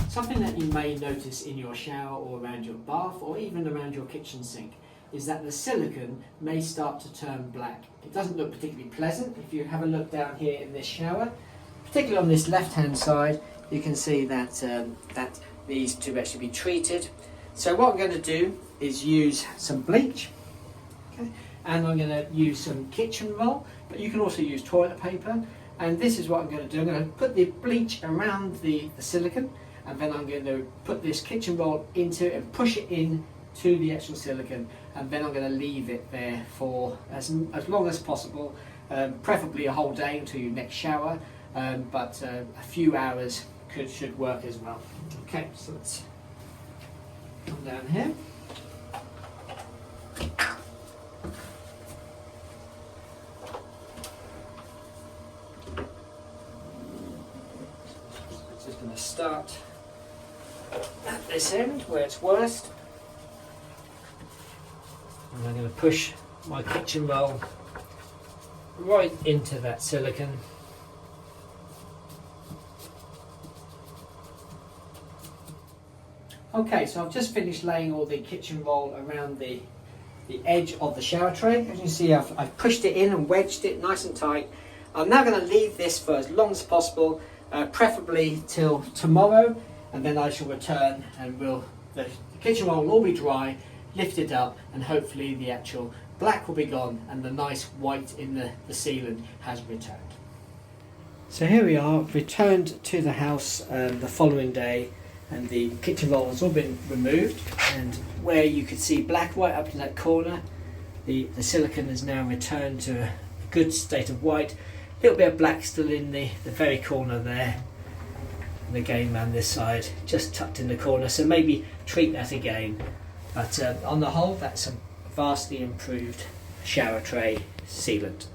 Something that you may notice in your shower or around your bath or even around your kitchen sink is that the silicone may start to turn black. It doesn't look particularly pleasant. If you have a look down here in this shower, particularly on this left hand side, you can see that that needs to actually be treated. So what I'm going to do is use some bleach, okay, and I'm going to use some kitchen roll, but you can also use toilet paper. And this is what I'm going to do. I'm going to put the bleach around the silicone, and then I'm going to put this kitchen roll into it and push it in to the actual silicone, and then I'm going to leave it there for as long as possible, preferably a whole day until your next shower, but a few hours should work as well. Okay, so let's come down here. Just going to start at this end where it's worst, and I'm going to push my kitchen roll right into that silicone. Okay, so I've just finished laying all the kitchen roll around the edge of the shower tray. As you can see, I've pushed it in and wedged it nice and tight. I'm now going to leave this for as long as possible, preferably till tomorrow, and then I shall return and the kitchen roll will all be dry, lifted up, and hopefully the actual black will be gone and the nice white in the sealant has returned. So here we are, returned to the house the following day, and the kitchen roll has all been removed, and where you could see black right up in that corner, the silicone has now returned to a good state of white. A little bit of black still in the very corner there, and again around this side, just tucked in the corner, so maybe treat that again. But on the whole, that's a vastly improved shower tray sealant.